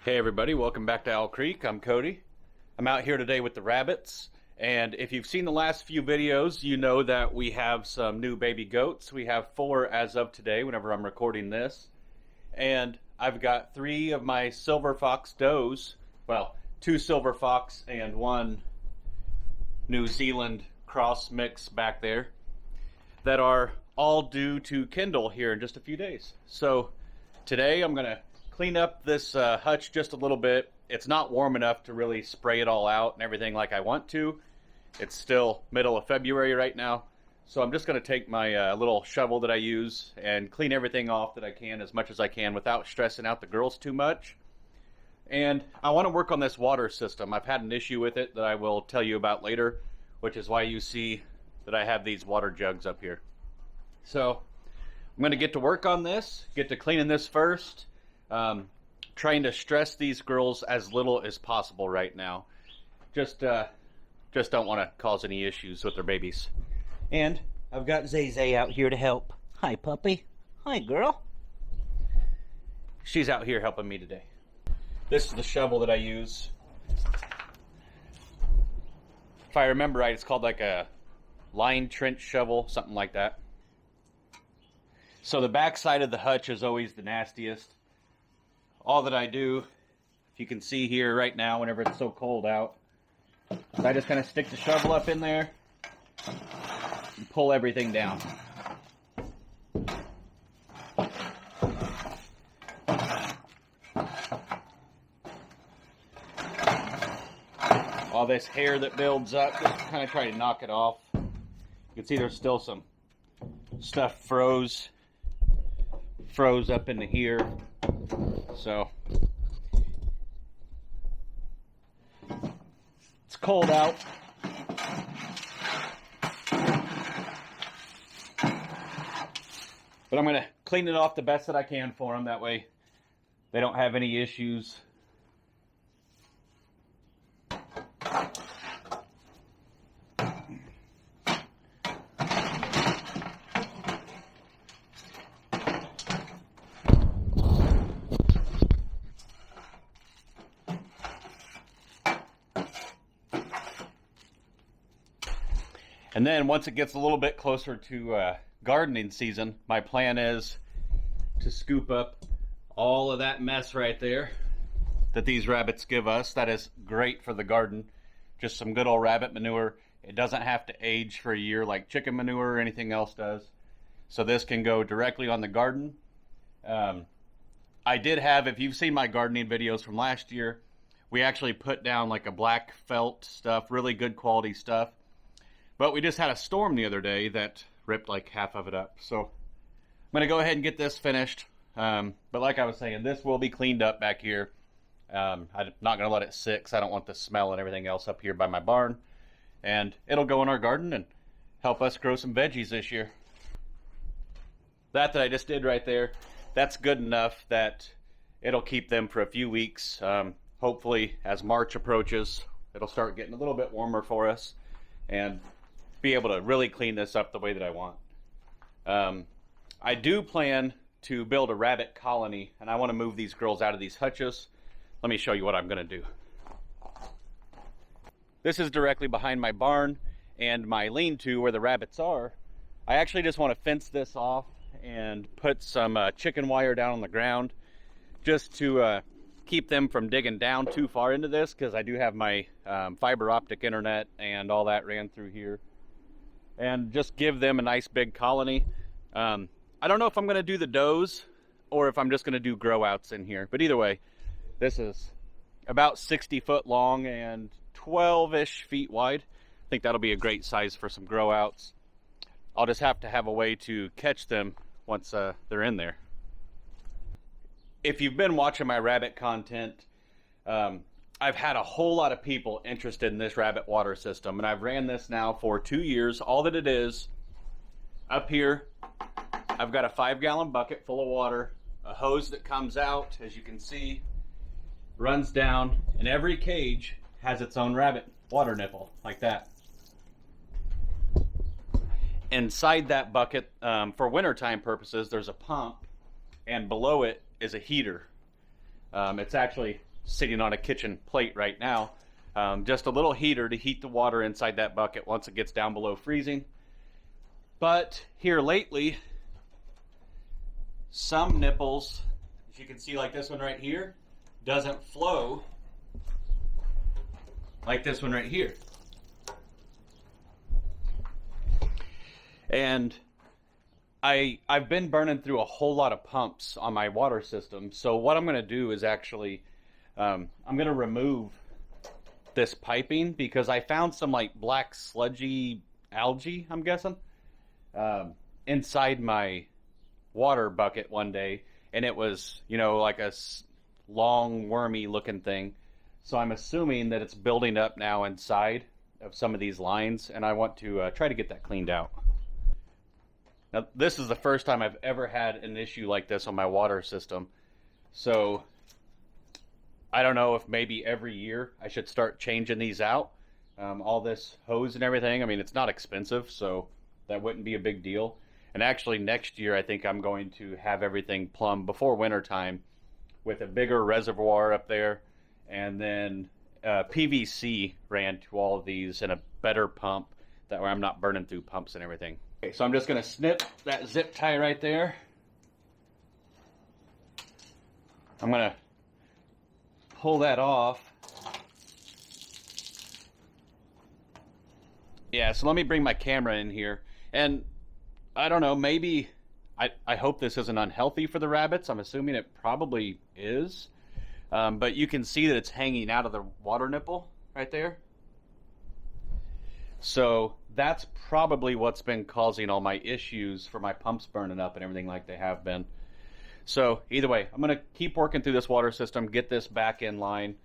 Hey everybody, welcome back to Owl Creek. I'm Cody. I'm out here today with the rabbits, and if you've seen the last few videos, you know that we have some new baby goats. We have 4 as of today, whenever I'm recording this. And I've got 3 of my silver fox does, well, 2 silver fox and 1 New Zealand cross mix back there, that are all due to kindle here in just a few days. So today I'm gonna clean up this hutch just a little bit. It's not warm enough to really spray it all out and everything like I want to. It's still middle of February right now. So I'm just going to take my little shovel that I use and clean everything off that I can as much as I can without stressing out the girls too much. And I want to work on this water system. I've had an issue with it that I will tell you about later, which is why you see that I have these water jugs up here. So I'm going to get to work on this, get to cleaning this first. Trying to stress these girls as little as possible right now. Just don't want to cause any issues with their babies. And I've got Zay Zay out here to help. Hi, puppy. Hi, girl. She's out here helping me today. This is the shovel that I use. If I remember right, it's called like a line trench shovel, something like that. So the back side of the hutch is always the nastiest. All that I do, if you can see here right now, whenever it's so cold out, is I just kind of stick the shovel up in there and pull everything down. All this hair that builds up, just kind of try to knock it off. You can see there's still some stuff froze up into here. So it's cold out. But I'm going to clean it off the best that I can for them. That way they don't have any issues. And then once it gets a little bit closer to gardening season, my plan is to scoop up all of that mess right there that these rabbits give us. That is great for the garden. Just some good old rabbit manure. It doesn't have to age for a year like chicken manure or anything else does. So this can go directly on the garden. I did have, if you've seen my gardening videos from last year, we actually put down like a black felt stuff, really good quality stuff. But we just had a storm the other day that ripped like half of it up. So I'm going to go ahead and get this finished. But like I was saying, this will be cleaned up back here. I'm not going to let it sit because I don't want the smell and everything else up here by my barn. And it'll go in our garden and help us grow some veggies this year. That I just did right there, that's good enough that it'll keep them for a few weeks. Hopefully as March approaches, it'll start getting a little bit warmer for us. And be able to really clean this up the way that I want. I do plan to build a rabbit colony, and I want to move these girls out of these hutches. Let me show you what I'm going to do. This is directly behind my barn and my lean-to where the rabbits are. I actually just want to fence this off and put some chicken wire down on the ground just to keep them from digging down too far into this, because I do have my fiber optic internet and all that ran through here. And just give them a nice big colony. I don't know if I'm going to do the does or if I'm just going to do grow outs in here. But either way, this is about 60 foot long and 12-ish feet wide. I think that'll be a great size for some grow outs. I'll just have to have a way to catch them once they're in there. If you've been watching my rabbit content, I've had a whole lot of people interested in this rabbit water system, and I've ran this now for 2 years. All that it is, up here, I've got a 5-gallon bucket full of water, a hose that comes out, as you can see, runs down, and every cage has its own rabbit water nipple, like that. Inside that bucket, for wintertime purposes, there's a pump, and below it is a heater. It's actually sitting on a kitchen plate right now. Just a little heater to heat the water inside that bucket once it gets down below freezing. But here lately, some nipples, as you can see, like this one right here, doesn't flow like this one right here. And I've been burning through a whole lot of pumps on my water system. So what I'm going to do is actually, I'm going to remove this piping because I found some like black sludgy algae, I'm guessing, inside my water bucket one day. And it was, you know, like a long wormy looking thing. So I'm assuming that it's building up now inside of some of these lines, and I want to try to get that cleaned out. Now, this is the first time I've ever had an issue like this on my water system. So I don't know if maybe every year I should start changing these out. All this hose and everything, I mean, it's not expensive, so that wouldn't be a big deal. And actually next year I think I'm going to have everything plumbed before winter time with a bigger reservoir up there, and then PVC ran to all of these and a better pump, that way I'm not burning through pumps and everything. Okay, so I'm just going to snip that zip tie right there. I'm going to pull that off. Yeah, so let me bring my camera in here. And I don't know, maybe, I hope this isn't unhealthy for the rabbits. I'm assuming it probably is. But you can see that it's hanging out of the water nipple right there. So that's probably what's been causing all my issues for my pumps burning up and everything like they have been. So either way, I'm going to keep working through this water system, get this back in line,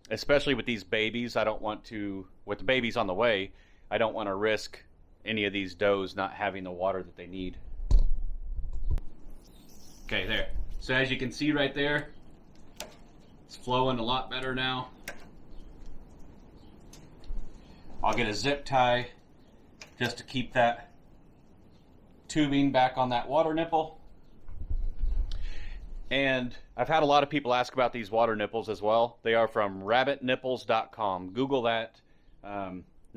especially with these babies. I don't want to, with the babies on the way, I don't want to risk any of these does not having the water that they need. Okay, there. So as you can see right there, it's flowing a lot better now. I'll get a zip tie just to keep that tubing back on that water nipple. And I've had a lot of people ask about these water nipples as well. They are from rabbitnipples.com. Google that.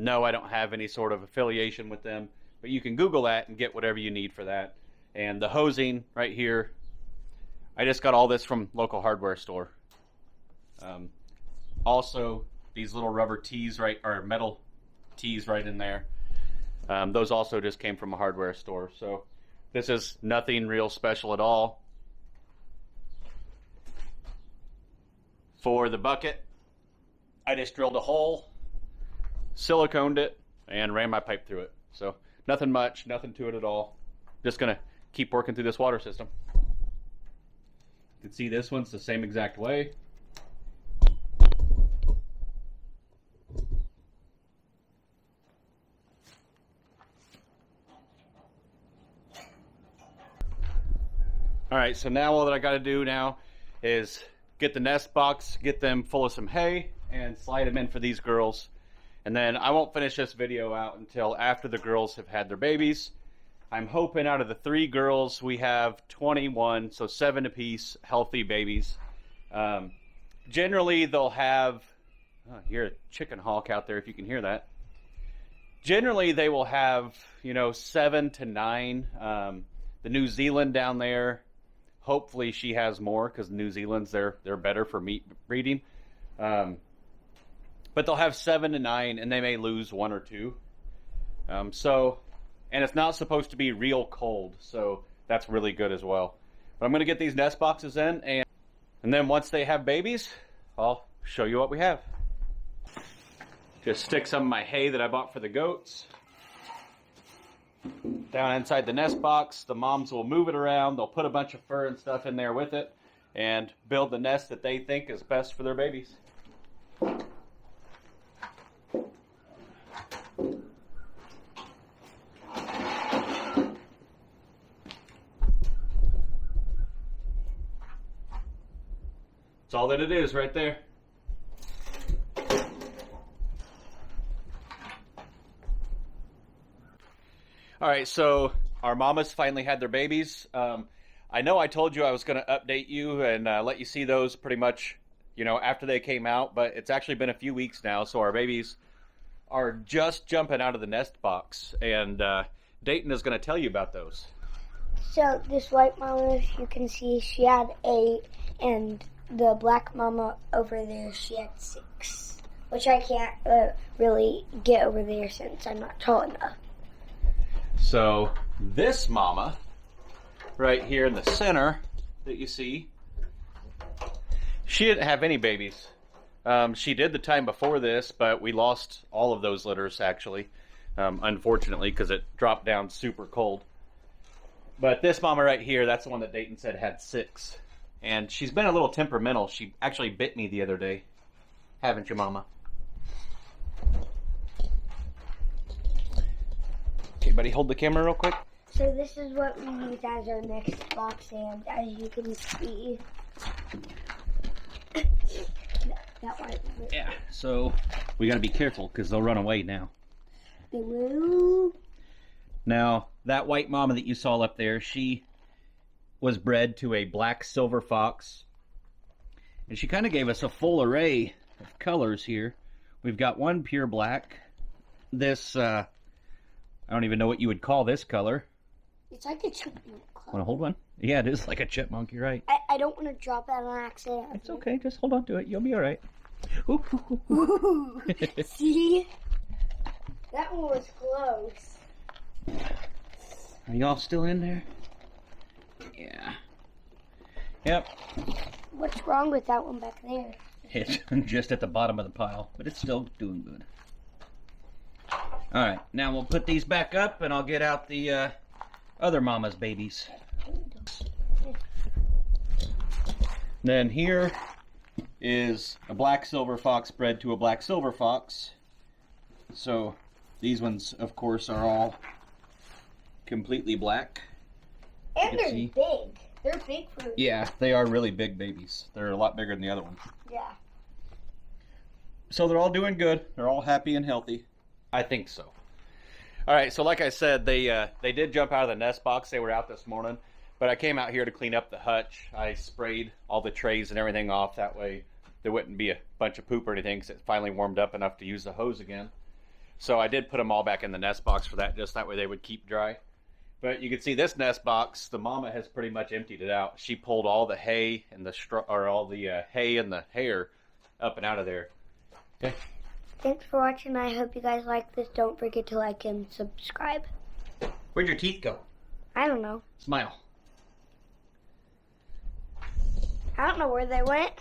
No, I don't have any sort of affiliation with them, but you can Google that and get whatever you need for that. And the hosing right here, I just got all this from local hardware store. Also, these little rubber tees, right, or metal tees right in there. Those also just came from a hardware store. So this is nothing real special at all. For the bucket, I just drilled a hole, siliconed it, and ran my pipe through it. So nothing much, nothing to it at all. Just gonna keep working through this water system. You can see this one's the same exact way. All right, so now all that I got to do now is get the nest box, get them full of some hay, and slide them in for these girls. And then I won't finish this video out until after the girls have had their babies. I'm hoping out of the 3 girls, we have 21, so 7 apiece, healthy babies. Generally, they'll have, hear a chicken hawk out there if you can hear that. Generally, they will have, 7 to 9. The New Zealand down there, hopefully she has more, because New Zealand's, they're better for meat breeding. But they'll have 7 to 9, and they may lose 1 or 2. And it's not supposed to be real cold, so that's really good as well. But I'm going to get these nest boxes in, and then once they have babies, I'll show you what we have. Just stick some of my hay that I bought for the goats down inside the nest box. The moms will move it around. They'll put a bunch of fur and stuff in there with it and build the nest that they think is best for their babies. That's all that it is right there. All right, so our mamas finally had their babies. I know I told you I was going to update you and let you see those pretty much you know, after they came out, but it's actually been a few weeks now, so our babies are just jumping out of the nest box, and Dayton is going to tell you about those. So this white mama, if you can see, she had 8, and the black mama over there, she had 6, which I can't really get over there since I'm not tall enough. So this mama, right here in the center that you see, she didn't have any babies. She did the time before this, but we lost all of those litters, actually, unfortunately, because it dropped down super cold. But this mama right here, that's the one that Dayton said had 6. And she's been a little temperamental. She actually bit me the other day. Haven't you, Mama? Okay, buddy, hold the camera real quick. So this is what we use as our next box, and as you can see, that one. Yeah, so we gotta be careful because they'll run away now. They will. Now, that white mama that you saw up there, she was bred to a black silver fox. And she kind of gave us a full array of colors here. We've got one pure black. This, I don't even know what you would call this color. It's like a chipmunk. Want to hold one? Yeah, it is like a chipmunk, you're right. I don't want to drop that on accident. It's okay, just hold on to it. You'll be all right. Ooh. Ooh, see? That one was close. Are y'all still in there? Yeah. Yep. What's wrong with that one back there? It's just at the bottom of the pile, but it's still doing good. Alright, now we'll put these back up and I'll get out the other mama's babies. Then here is a black silver fox bred to a black silver fox. So these ones, of course, are all completely black. And they're big. They're big for... Yeah, they are really big babies. They're a lot bigger than the other one. Yeah. So they're all doing good. They're all happy and healthy. I think so. All right, so like I said, they did jump out of the nest box. They were out this morning, but I came out here to clean up the hutch. I sprayed all the trays and everything off. That way there wouldn't be a bunch of poop or anything because it finally warmed up enough to use the hose again. So I did put them all back in the nest box for that, just that way they would keep dry. But you can see this nest box, the mama has pretty much emptied it out. She pulled all the hay and the hay and the hair up and out of there. Okay. Thanks for watching. I hope you guys like this. Don't forget to like and subscribe. Where'd your teeth go? I don't know. Smile. I don't know where they went.